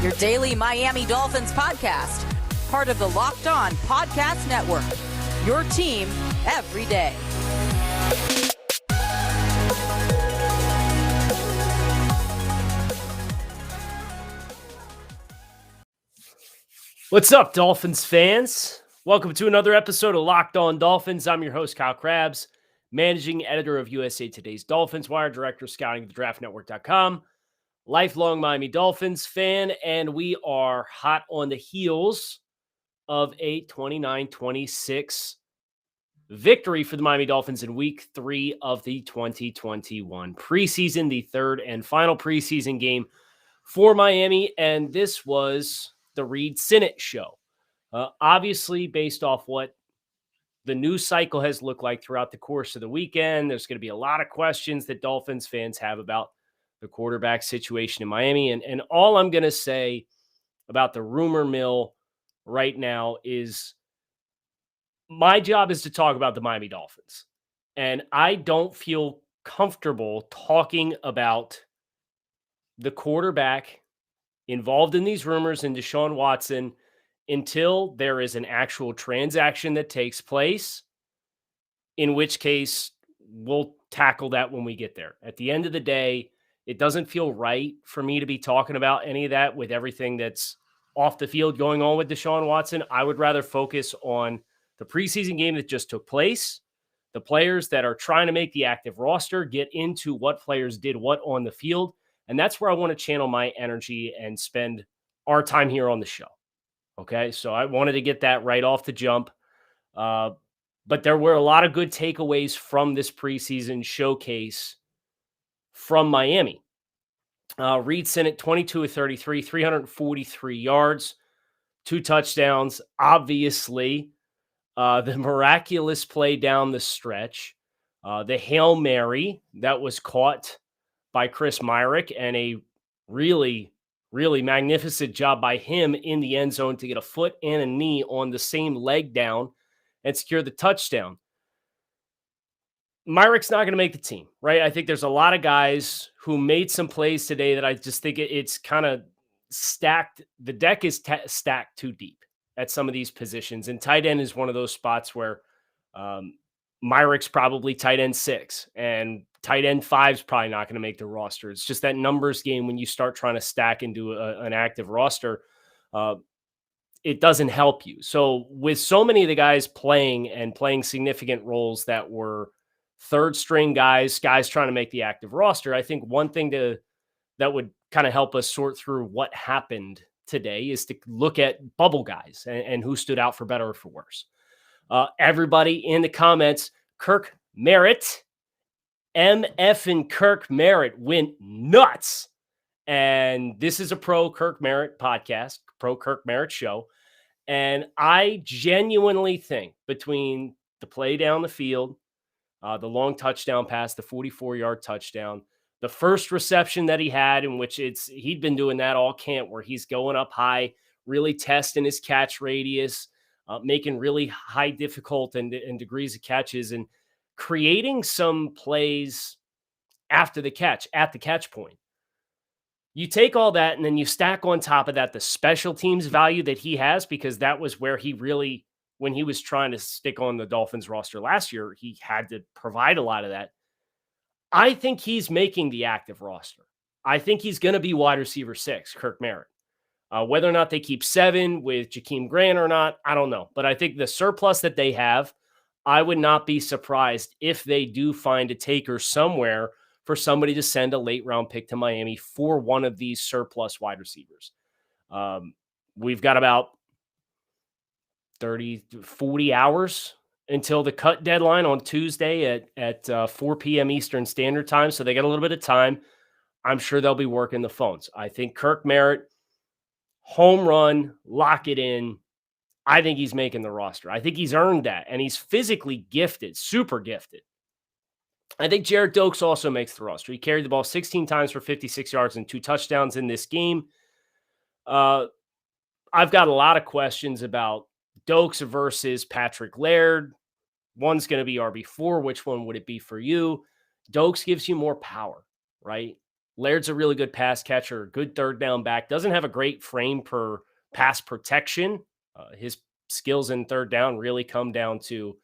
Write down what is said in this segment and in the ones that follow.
your daily Miami Dolphins podcast. Part of the Locked On Podcast Network, your team every day. What's up, Dolphins fans? Welcome to another episode of Locked On Dolphins. I'm your host, Kyle Krabs, managing editor of USA Today's Dolphins Wire, director of scouting at thedraftnetwork.com, lifelong Miami Dolphins fan, and we are hot on the heels of a 29-26 victory for the Miami Dolphins in Week 3 of the 2021 preseason, the third and final preseason game for Miami, and this was the Reed Sinnett show. Obviously, based off what the news cycle has looked like throughout the course of the weekend, there's going to be a lot of questions that Dolphins fans have about the quarterback situation in Miami. And all I'm going to say about the rumor mill right now is my job is to talk about the Miami Dolphins. And I don't feel comfortable talking about the quarterback involved in these rumors and Deshaun Watson until there is an actual transaction that takes place, in which case we'll tackle that when we get there. At the end of the day, it doesn't feel right for me to be talking about any of that with everything that's off the field going on with Deshaun Watson. I would rather focus on the preseason game that just took place, the players that are trying to make the active roster, get into what players did what on the field. And that's where I want to channel my energy and spend our time here on the show. Okay, so I wanted to get that right off the jump. But there were a lot of good takeaways from this preseason showcase from Miami. Reed Sinnett, 22 of 33, 343 yards, 2 touchdowns. Obviously, the miraculous play down the stretch, the Hail Mary that was caught by Chris Myrick, and a really magnificent job by him in the end zone to get a foot and a knee on the same leg down and secure the touchdown. Myrick's not going to make the team, right? I think there's a lot of guys who made some plays today that I just think it's kind of stacked. The deck is stacked too deep at some of these positions. And tight end is one of those spots where Myrick's probably tight end 6 and tight end 5 is probably not going to make the roster. It's just that numbers game when you start trying to stack into an active roster, it doesn't help you. So with so many of the guys playing significant roles that were third string guys trying to make the active roster, I think one thing that would kind of help us sort through what happened today is to look at bubble guys and who stood out for better or for worse. Everybody in the comments, Kirk Merritt, MF and Kirk Merritt went nuts. And this is a pro Kirk Merritt podcast, pro Kirk Merritt show. And I genuinely think between the play down the field, the long touchdown pass, the 44-yard touchdown, the first reception that he had, in which he'd been doing that all camp, where he's going up high, really testing his catch radius, making really high difficult and degrees of catches, and creating some plays after the catch, at the catch point. You take all that and then you stack on top of that the special teams value that he has, because that was where he really, when he was trying to stick on the Dolphins roster last year, he had to provide a lot of that. I think he's making the active roster. I think he's going to be wide receiver 6, Kirk Merritt. Whether or not they keep 7 with Jakeem Grant or not, I don't know. But I think the surplus that they have, I would not be surprised if they do find a taker somewhere for somebody to send a late round pick to Miami for one of these surplus wide receivers. We've got about 30 to 40 hours until the cut deadline on Tuesday at 4 p.m. Eastern Standard Time. So they got a little bit of time. I'm sure they'll be working the phones. I think Kirk Merritt, home run, lock it in. I think he's making the roster. I think he's earned that, and he's physically gifted, super gifted. I think Jared Dokes also makes the roster. He carried the ball 16 times for 56 yards and 2 touchdowns in this game. I've got a lot of questions about Dokes versus Patrick Laird. One's going to be RB4. Which one would it be for you? Dokes gives you more power, right? Laird's a really good pass catcher, good third down back, doesn't have a great frame per pass protection. His skills in third down really come down to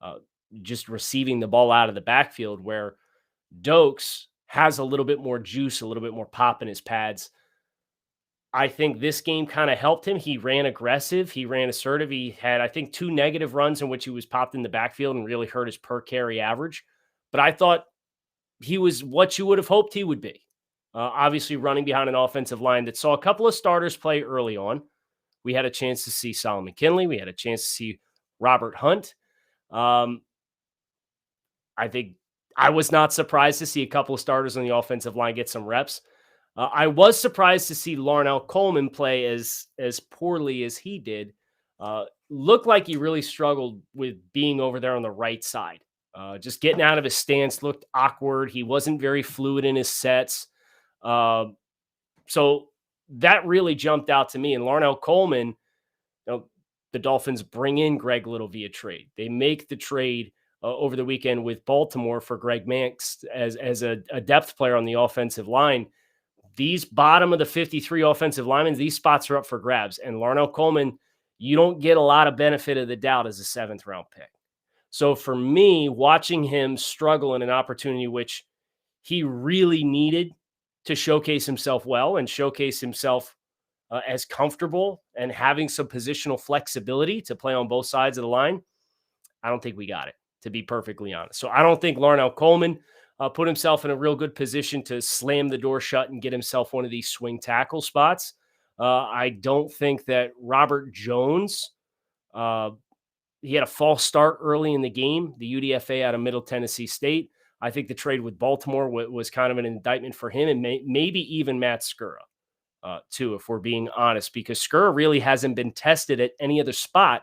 uh, just receiving the ball out of the backfield, where Dokes has a little bit more juice, a little bit more pop in his pads. I think this game kind of helped him. He ran aggressive. He ran assertive. He had, I think, 2 negative runs in which he was popped in the backfield and really hurt his per carry average. But I thought he was what you would have hoped he would be. Obviously, running behind an offensive line that saw a couple of starters play early on. We had a chance to see Solomon Kinley. We had a chance to see Robert Hunt. I think I was not surprised to see a couple of starters on the offensive line get some reps. I was surprised to see Larnell Coleman play as poorly as he did. Looked like he really struggled with being over there on the right side. Just getting out of his stance looked awkward. He wasn't very fluid in his sets. So that really jumped out to me. And Larnell Coleman, the Dolphins bring in Greg Little via trade. They make the trade over the weekend with Baltimore for Greg Manx as a depth player on the offensive line. These bottom of the 53 offensive linemen, these spots are up for grabs. And Larnell Coleman, you don't get a lot of benefit of the doubt as a 7th round pick. So for me, watching him struggle in an opportunity which he really needed to showcase himself well and showcase himself as comfortable and having some positional flexibility to play on both sides of the line, I don't think we got it, to be perfectly honest. So I don't think Larnell Coleman put himself in a real good position to slam the door shut and get himself one of these swing tackle spots. I don't think that Robert Jones, he had a false start early in the game, the UDFA out of Middle Tennessee State. I think the trade with Baltimore was kind of an indictment for him and maybe even Matt Skura, too, if we're being honest, because Skura really hasn't been tested at any other spot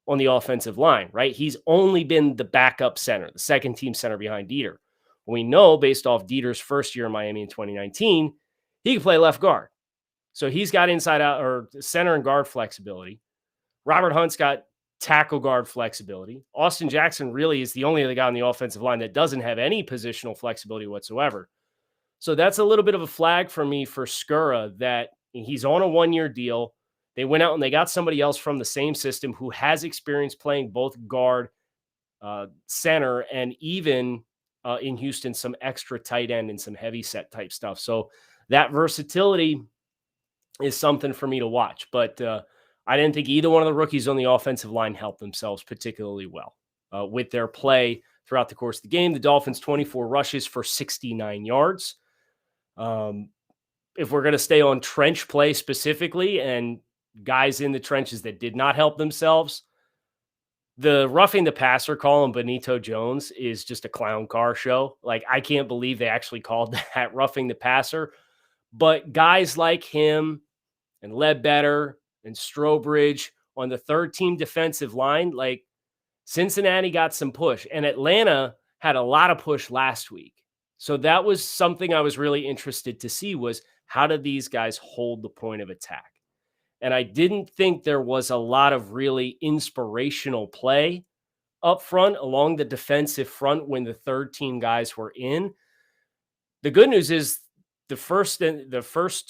on the offensive line, right? He's only been the backup center, the second team center behind Dieter. We know based off Dieter's first year in Miami in 2019, he can play left guard. So he's got inside out or center and guard flexibility. Robert Hunt's got tackle guard flexibility. Austin Jackson really is the only other guy on the offensive line that doesn't have any positional flexibility whatsoever. So that's a little bit of a flag for me for Skura that he's on a 1-year deal. They went out and they got somebody else from the same system who has experience playing both guard, center, and even in Houston, some extra tight end and some heavy set type stuff. So that versatility is something for me to watch. But I didn't think either one of the rookies on the offensive line helped themselves particularly well with their play throughout the course of the game. The Dolphins, 24 rushes for 69 yards. If we're going to stay on trench play specifically and guys in the trenches that did not help themselves, the roughing the passer call on Benito Jones is just a clown car show. Like, I can't believe they actually called that roughing the passer. But guys like him and Ledbetter and Strobridge on the third team defensive line, like Cincinnati got some push and Atlanta had a lot of push last week. So that was something I was really interested to see was how did these guys hold the point of attack? And I didn't think there was a lot of really inspirational play up front along the defensive front when the third team guys were in. The good news is the first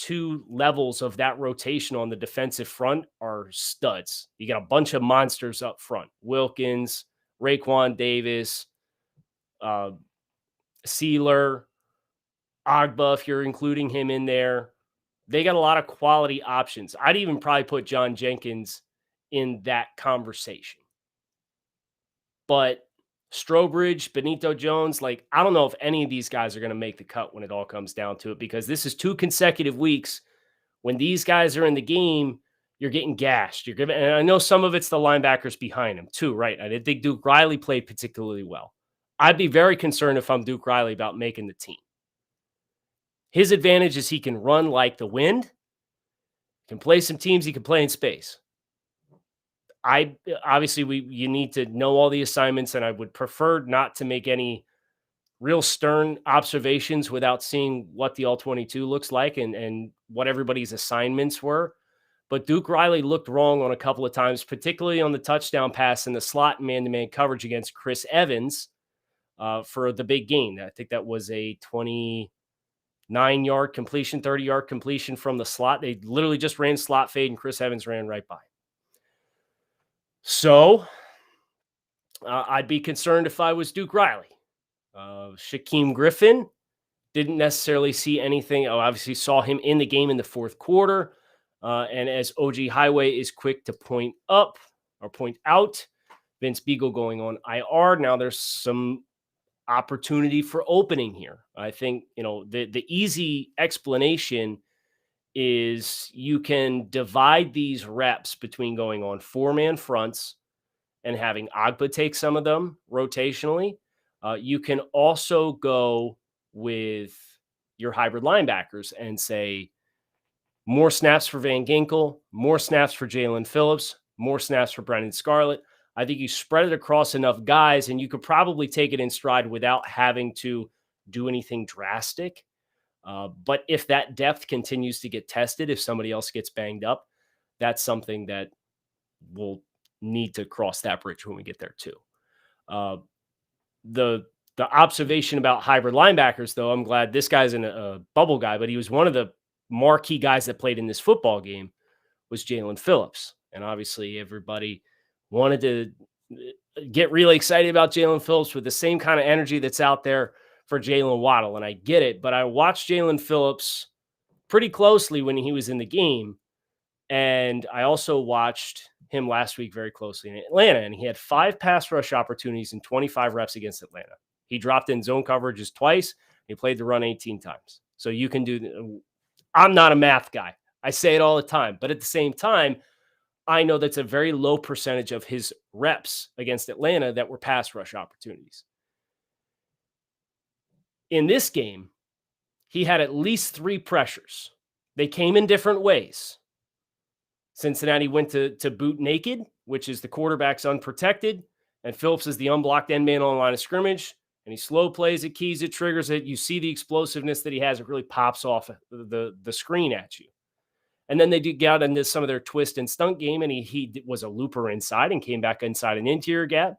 2 levels of that rotation on the defensive front are studs. You got a bunch of monsters up front. Wilkins, Raekwon Davis, Sealer, Agba, if you're including him in there. They got a lot of quality options. I'd even probably put John Jenkins in that conversation. But Strobridge, Benito Jones, like, I don't know if any of these guys are going to make the cut when it all comes down to it, because this is 2 consecutive weeks when these guys are in the game, you're getting gashed. And I know some of it's the linebackers behind him too, right? I didn't think Duke Riley played particularly well. I'd be very concerned if I'm Duke Riley about making the team. His advantage is he can run like the wind, can play some teams, he can play in space. You need to know all the assignments, and I would prefer not to make any real stern observations without seeing what the All-22 looks like and what everybody's assignments were. But Duke Riley looked wrong on a couple of times, particularly on the touchdown pass in the slot man-to-man coverage against Chris Evans for the big gain. I think that was a 9-yard completion, 30-yard completion from the slot. They literally just ran slot fade, and Chris Evans ran right by. So I'd be concerned if I was Duke Riley. Shaquem Griffin, didn't necessarily see anything. I obviously saw him in the game in the fourth quarter. And as OG Highway is quick to point out, Vince Beagle going on IR. Now there's some opportunity for opening here. I think, the easy explanation is you can divide these reps between going on 4-man fronts and having Agba take some of them rotationally. You can also go with your hybrid linebackers and say more snaps for Van Ginkel, more snaps for Jalen Phillips, more snaps for Brendan Scarlett. I think you spread it across enough guys and you could probably take it in stride without having to do anything drastic. But if that depth continues to get tested, if somebody else gets banged up, that's something that we'll need to cross that bridge when we get there too. The observation about hybrid linebackers, though, I'm glad this guy's a bubble guy, but he was one of the marquee guys that played in this football game was Jalen Phillips. And obviously everybody wanted to get really excited about Jalen Phillips with the same kind of energy that's out there for Jalen Waddle. And I get it, but I watched Jalen Phillips pretty closely when he was in the game. And I also watched him last week very closely in Atlanta, and he had 5 pass rush opportunities and 25 reps against Atlanta. He dropped in zone coverages twice. He played the run 18 times. So you can do, I'm not a math guy. I say it all the time, but at the same time, I know that's a very low percentage of his reps against Atlanta that were pass rush opportunities. In this game, he had at least 3 pressures. They came in different ways. Cincinnati went to boot naked, which is the quarterback's unprotected, and Phillips is the unblocked end man on the line of scrimmage, and he slow plays it, keys it, triggers it. You see the explosiveness that he has. It really pops off the screen at you. And then they did get out into some of their twist and stunt game, and he was a looper inside and came back inside an interior gap.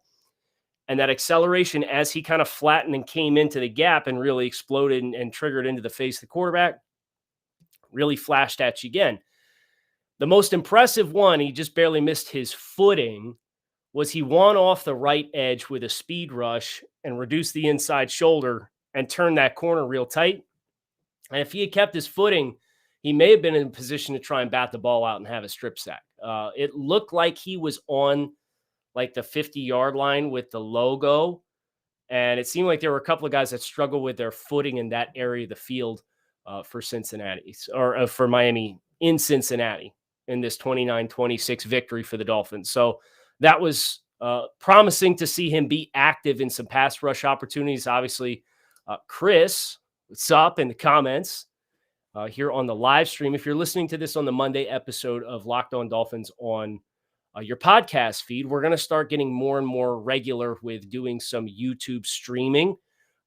And that acceleration as he kind of flattened and came into the gap and really exploded and triggered into the face of the quarterback really flashed at you again. The most impressive one, he just barely missed his footing, was he won off the right edge with a speed rush and reduced the inside shoulder and turned that corner real tight. And if he had kept his footing, he may have been in a position to try and bat the ball out and have a strip sack. It looked like he was on like the 50-yard line with the logo. And it seemed like there were a couple of guys that struggled with their footing in that area of the field for Cincinnati or for Miami in Cincinnati in this 29-26 victory for the Dolphins. So that was promising to see him be active in some pass rush opportunities. Obviously, Chris, what's up in the comments here on the live stream? If you're listening to this on the Monday episode of Locked On Dolphins on your podcast feed, we're going to start getting more and more regular with doing some YouTube streaming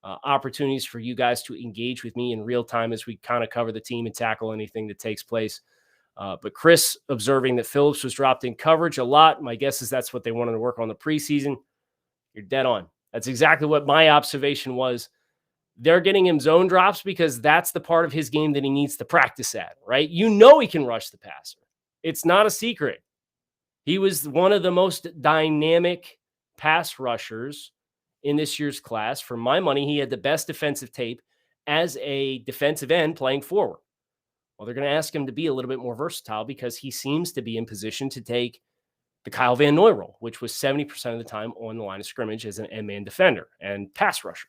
opportunities for you guys to engage with me in real time as we kind of cover the team and tackle anything that takes place. But Chris observing that Phillips was dropped in coverage a lot. My guess is that's what they wanted to work on the preseason. You're dead on. That's exactly what my observation was. They're getting him zone drops because that's the part of his game that he needs to practice at, right? You know he can rush the passer. It's not a secret. He was one of the most dynamic pass rushers in this year's class. For my money, he had the best defensive tape as a defensive end playing forward. Well, they're going to ask him to be a little bit more versatile because he seems to be in position to take the Kyle Van Noy role, which was 70% of the time on the line of scrimmage as an end-man defender and pass rusher.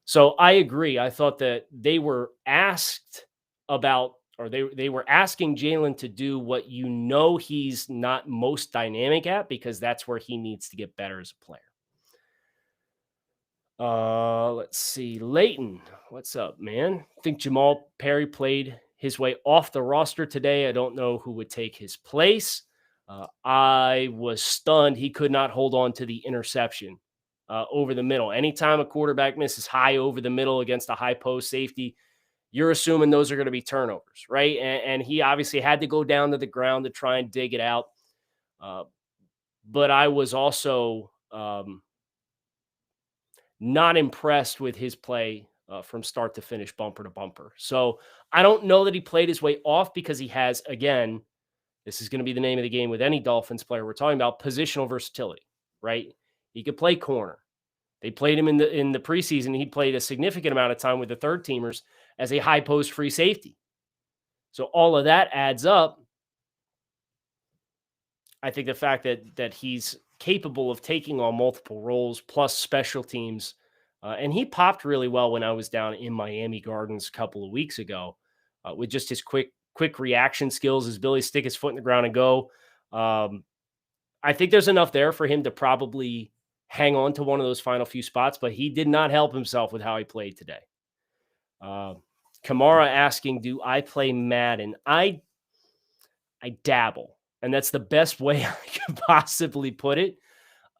So I agree. I thought that they were asked about, or they were asking Jalen to do what you know he's not most dynamic at, because that's where he needs to get better as a player. Let's see. Leighton, what's up, man? I think Jamal Perry played his way off the roster today. I don't know who would take his place. I was stunned he could not hold on to the interception over the middle. Anytime a quarterback misses high over the middle against a high post safety, you're assuming those are going to be turnovers, right? And he obviously had to go down to the ground to try and dig it out. But I was also not impressed with his play from start to finish, bumper to bumper. So I don't know that he played his way off because he has, again, this is going to be the name of the game with any Dolphins player we're talking about, positional versatility, right? He could play corner. They played him in the preseason. He played a significant amount of time with the third teamers as a high post free safety. So all of that adds up. I think the fact that he's capable of taking on multiple roles plus special teams, and he popped really well when I was down in Miami Gardens a couple of weeks ago with just his quick reaction skills, his ability to stick his foot in the ground and go. I think there's enough there for him to probably hang on to one of those final few spots, but he did not help himself with how he played today. Kamara asking, do I play Madden? I dabble, and that's the best way I could possibly put it.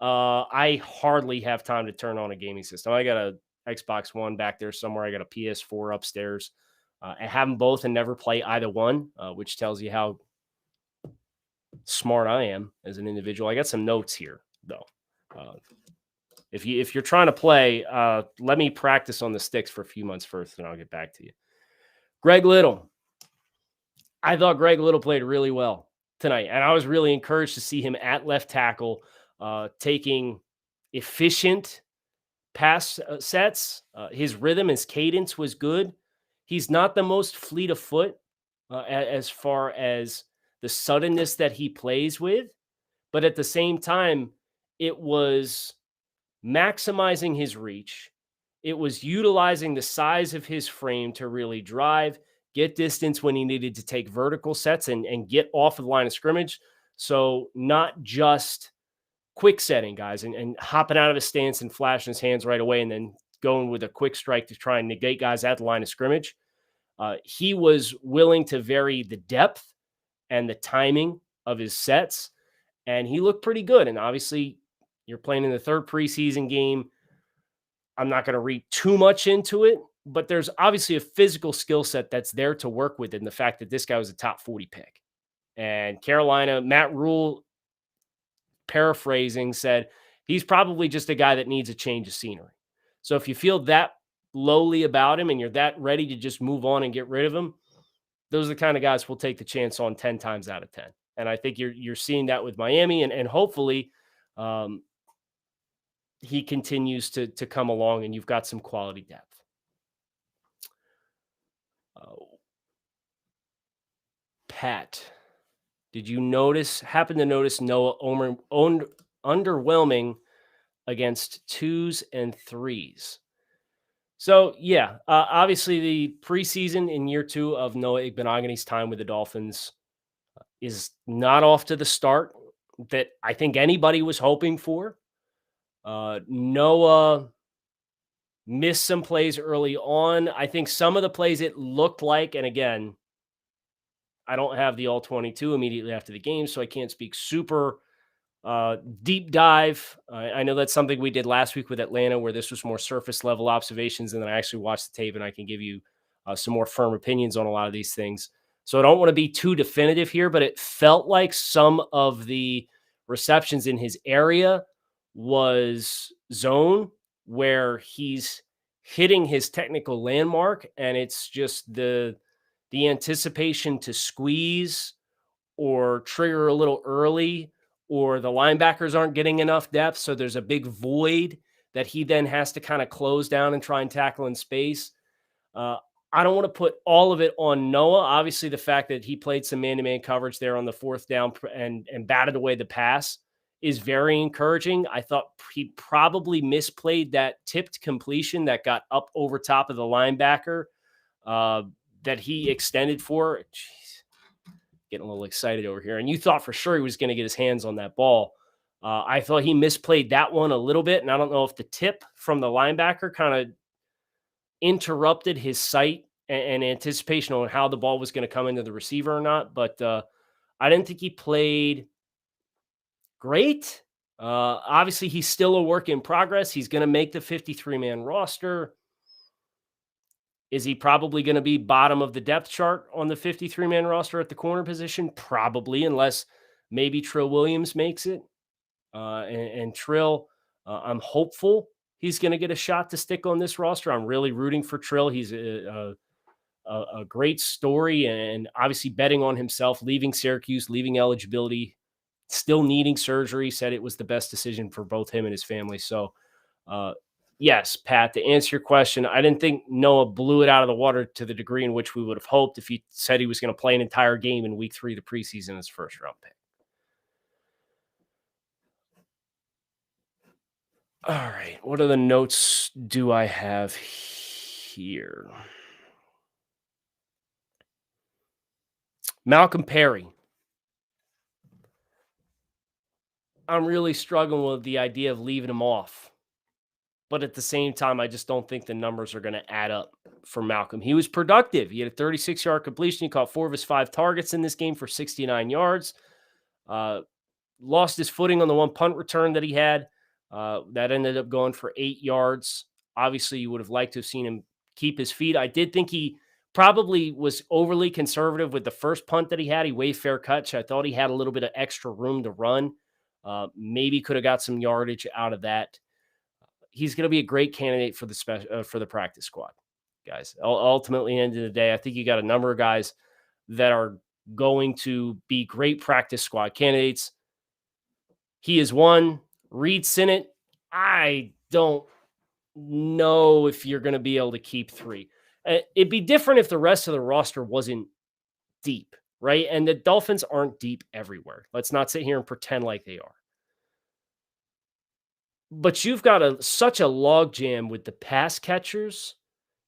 I hardly have time to turn on a gaming system. I got a Xbox One back there somewhere. I got a PS4 upstairs. I have them both and never play either one, which tells you how smart I am as an individual. I got some notes here, though. If you're trying to play, let me practice on the sticks for a few months first, and I'll get back to you. Greg Little. I thought Greg Little played really well tonight, and I was really encouraged to see him at left tackle, taking efficient pass sets. His rhythm, his cadence was good. He's not the most fleet of foot as far as the suddenness that he plays with, but at the same time, it was maximizing his reach. It was utilizing the size of his frame to really drive, get distance when he needed to take vertical sets and get off of the line of scrimmage. So not just quick setting guys and hopping out of his stance and flashing his hands right away and then going with a quick strike to try and negate guys at the line of scrimmage. He was willing to vary the depth and the timing of his sets, and he looked pretty good. And obviously, you're playing in the third preseason game. I'm not going to read too much into it, but there's obviously a physical skill set that's there to work with, and the fact that this guy was a top 40 pick. And Carolina, Matt Rule, paraphrasing, said he's probably just a guy that needs a change of scenery. So if you feel that lowly about him and you're that ready to just move on and get rid of him, those are the kind of guys we'll take the chance on 10 times out of 10. And I think you're seeing that with Miami, and hopefully he continues to come along and you've got some quality depth. Pat, did you happen to notice Noah underwhelming against 2s and 3s? So, yeah, obviously the preseason in year 2 of Noah Igbenogany's time with the Dolphins is not off to the start that I think anybody was hoping for. Noah missed some plays early on. I think some of the plays it looked like, and again, I don't have the all 22 immediately after the game, so I can't speak super deep dive. I know that's something we did last week with Atlanta, where this was more surface level observations, and then I actually watched the tape and I can give you some more firm opinions on a lot of these things. So I don't want to be too definitive here, but it felt like some of the receptions in his area was zone, where he's hitting his technical landmark, and it's just the anticipation to squeeze or trigger a little early, or the linebackers aren't getting enough depth, so there's a big void that he then has to kind of close down and try and tackle in space. I don't want to put all of it on Noah. Obviously, the fact that he played some man-to-man coverage there on the fourth down and batted away the pass is very encouraging. I thought he probably misplayed that tipped completion that got up over top of the linebacker that he extended for. Jeez, getting a little excited over here. And you thought for sure he was going to get his hands on that ball. I thought he misplayed that one a little bit, and I don't know if the tip from the linebacker kind of interrupted his sight and anticipation on how the ball was going to come into the receiver or not. But I didn't think he played great. Obviously, he's still a work in progress. He's going to make the 53-man roster. Is he probably going to be bottom of the depth chart on the 53-man roster at the corner position? Probably, unless maybe Trill Williams makes it. And Trill, I'm hopeful he's going to get a shot to stick on this roster. I'm really rooting for Trill. He's a great story, and obviously betting on himself, leaving Syracuse, leaving eligibility, still needing surgery, said it was the best decision for both him and his family. So, yes, Pat, to answer your question, I didn't think Noah blew it out of the water to the degree in which we would have hoped if he said he was going to play an entire game in week 3 of the preseason as first round pick. All right. What other notes do I have here? Malcolm Perry. I'm really struggling with the idea of leaving him off. But at the same time, I just don't think the numbers are going to add up for Malcolm. He was productive. He had a 36-yard completion. He caught 4 of his 5 targets in this game for 69 yards. Lost his footing on the one punt return that he had. That ended up going for 8 yards. Obviously, you would have liked to have seen him keep his feet. I did think he probably was overly conservative with the first punt that he had. He waved fair catch. I thought he had a little bit of extra room to run. Maybe could have got some yardage out of that. He's going to be a great candidate for the practice squad, guys. Ultimately, end of the day, I think you got a number of guys that are going to be great practice squad candidates. He is one. Reed Sinnott, I don't know if you're going to be able to keep 3. It'd be different if the rest of the roster wasn't deep, right? And the Dolphins aren't deep everywhere. Let's not sit here and pretend like they are. But you've got such a logjam with the pass catchers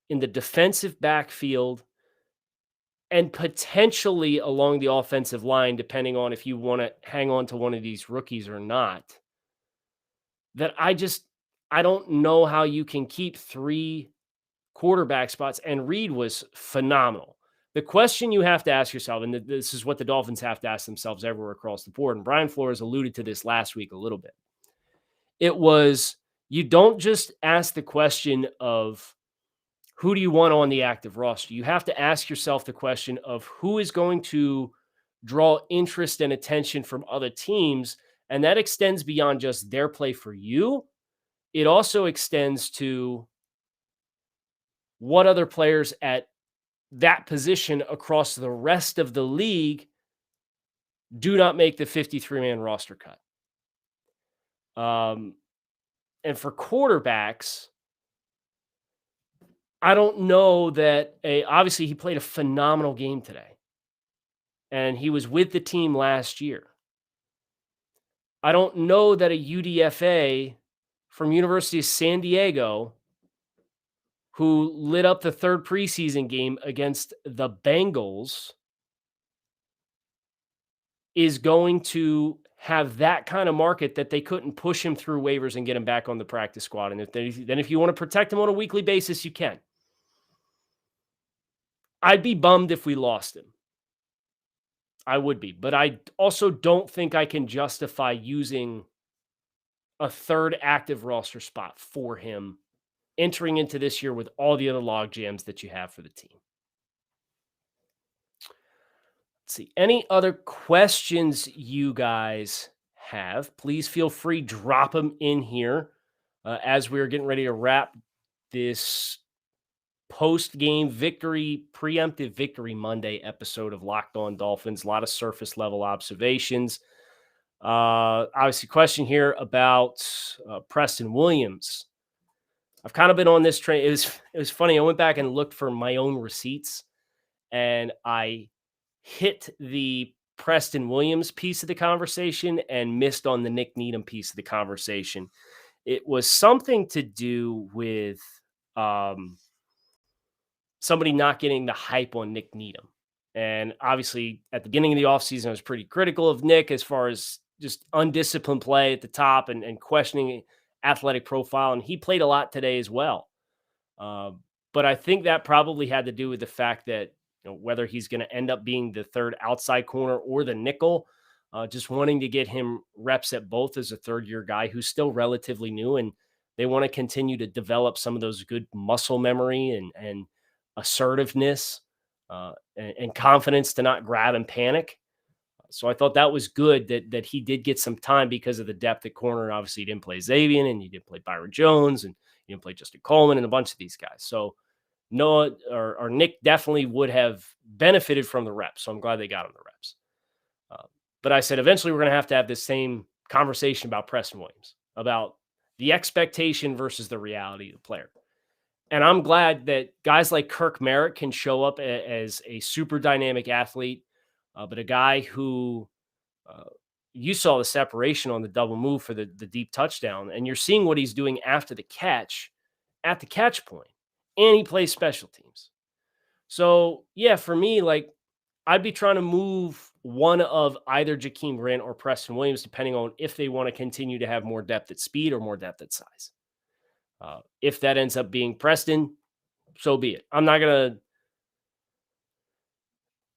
in the defensive backfield and potentially along the offensive line, depending on if you want to hang on to one of these rookies or not, that I don't know how you can keep 3 quarterback spots. And Reed was phenomenal. The question you have to ask yourself, and this is what the Dolphins have to ask themselves everywhere across the board, and Brian Flores alluded to this last week a little bit. It was, you don't just ask the question of who do you want on the active roster. You have to ask yourself the question of who is going to draw interest and attention from other teams. And that extends beyond just their play for you. It also extends to what other players at that position across the rest of the league do not make the 53-man roster cut. And for quarterbacks, I don't know that obviously he played a phenomenal game today and he was with the team last year. I don't know that a UDFA from University of San Diego who lit up the 3rd preseason game against the Bengals is going to have that kind of market that they couldn't push him through waivers and get him back on the practice squad. And if you want to protect him on a weekly basis, you can. I'd be bummed if we lost him. I would be. But I also don't think I can justify using a 3rd active roster spot for him entering into this year with all the other log jams that you have for the team. Let's see. Any other questions you guys have? Please feel free, drop them in here as we're getting ready to wrap this post-game victory, preemptive victory Monday episode of Locked On Dolphins. A lot of surface level observations. Obviously, question here about Preston Williams. I've kind of been on this train. It was funny. I went back and looked for my own receipts, and I hit the Preston Williams piece of the conversation and missed on the Nick Needham piece of the conversation. It was something to do with somebody not getting the hype on Nick Needham. And obviously, at the beginning of the offseason, I was pretty critical of Nick as far as just undisciplined play at the top and questioning athletic profile. And he played a lot today as well. But I think that probably had to do with the fact that whether he's going to end up being the 3rd outside corner or the nickel, just wanting to get him reps at both as a 3rd-year guy who's still relatively new. And they want to continue to develop some of those good muscle memory and assertiveness and confidence to not grab and panic. So I thought that was good that he did get some time because of the depth at corner. Obviously, he didn't play Xavier, and he didn't play Byron Jones, and he didn't play Justin Coleman, and a bunch of these guys. So Noah or Nick definitely would have benefited from the reps. So I'm glad they got him the reps. But I said, eventually we're going to have this same conversation about Preston Williams, about the expectation versus the reality of the player. And I'm glad that guys like Kirk Merritt can show up as a super dynamic athlete, but a guy who you saw the separation on the double move for the deep touchdown, and you're seeing what he's doing after the catch at the catch point, and he plays special teams. So, yeah, for me, like, I'd be trying to move one of either Jakeem Grant or Preston Williams, depending on if they want to continue to have more depth at speed or more depth at size. If that ends up being Preston, so be it.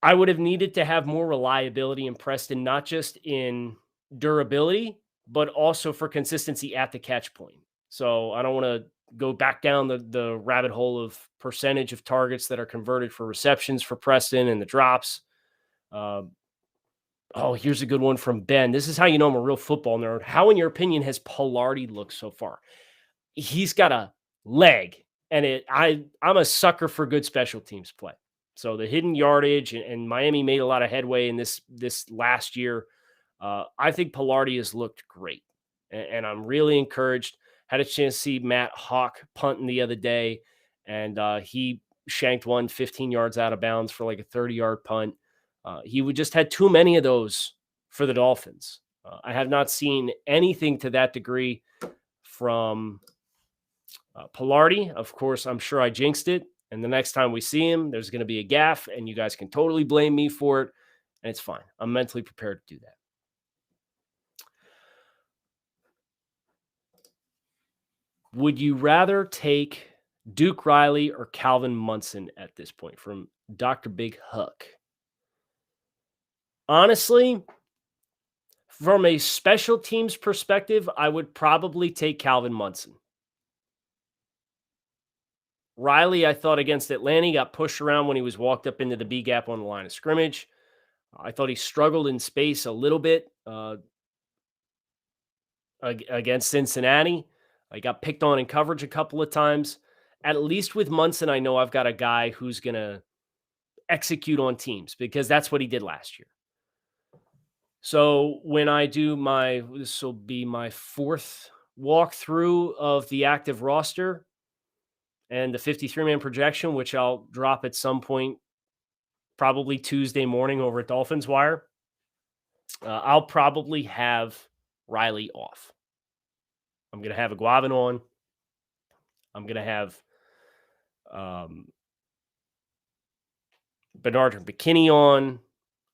I would have needed to have more reliability in Preston, not just in durability, but also for consistency at the catch point. So I don't want to go back down the rabbit hole of percentage of targets that are converted for receptions for Preston and the drops. Here's a good one from Ben. This is how you know I'm a real football nerd. How, in your opinion, has Pilardi looked so far? He's got a leg, and I'm a sucker for good special teams play. So the hidden yardage, and Miami made a lot of headway in this last year. I think Pilardi has looked great, and I'm really encouraged. Had a chance to see Matt Hawk punting the other day, and he shanked one 15 yards out of bounds for like a 30-yard punt. He would just had too many of those for the Dolphins. I have not seen anything to that degree from Pilardi. Of course, I'm sure I jinxed it. And the next time we see him, there's going to be a gaffe, and you guys can totally blame me for it. And it's fine. I'm mentally prepared to do that. Would you rather take Duke Riley or Calvin Munson at this point? From Dr. Big Huck. Honestly, from a special teams perspective, I would probably take Calvin Munson. Riley, I thought against Atlanta, he got pushed around when he was walked up into the B gap on the line of scrimmage. I thought he struggled in space a little bit against Cincinnati. I got picked on in coverage a couple of times. At least with Munson, I know I've got a guy who's going to execute on teams, because that's what he did last year. So when I do this will be my fourth walkthrough of the active roster and the 53-man projection, which I'll drop at some point, probably Tuesday morning over at Dolphins Wire. I'll probably have Riley off. I'm going to have Aguavin on. I'm going to have Bernard McKinney on. I'm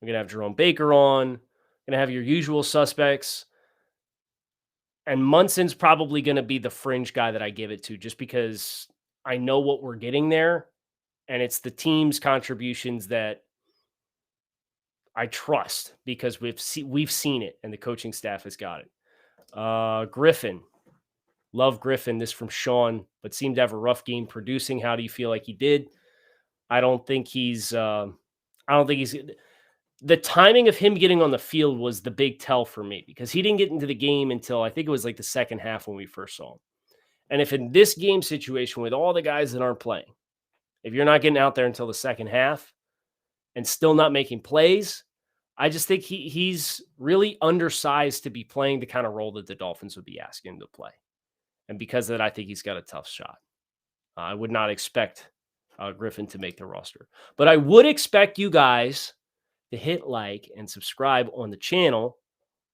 going to have Jerome Baker on. I'm going to have your usual suspects. And Munson's probably going to be the fringe guy that I give it to, just because I know what we're getting there, and it's the team's contributions that I trust, because we've seen it, and the coaching staff has got it. Griffin. Love Griffin. This from Sean, but seemed to have a rough game producing. How do you feel like he did? I don't think he's the timing of him getting on the field was the big tell for me, because he didn't get into the game until I think it was like the second half when we first saw him. And if in this game situation with all the guys that aren't playing, if you're not getting out there until the second half and still not making plays, I just think he's really undersized to be playing the kind of role that the Dolphins would be asking him to play. And because of that, I think he's got a tough shot. I would not expect Griffin to make the roster. But I would expect you guys to hit like and subscribe on the channel,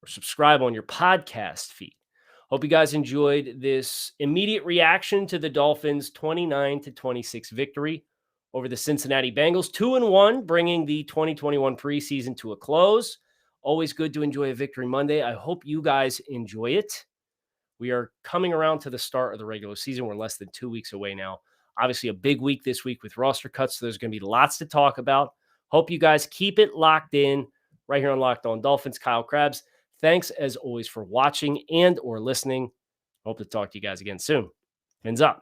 or subscribe on your podcast feed. Hope you guys enjoyed this immediate reaction to the Dolphins' 29-26 victory over the Cincinnati Bengals. 2-1, bringing the 2021 preseason to a close. Always good to enjoy a Victory Monday. I hope you guys enjoy it. We are coming around to the start of the regular season. We're less than 2 weeks away now. Obviously, a big week this week with roster cuts, so there's going to be lots to talk about. Hope you guys keep it locked in right here on Locked On Dolphins. Kyle Krabs, thanks as always for watching and or listening. Hope to talk to you guys again soon. Fins up.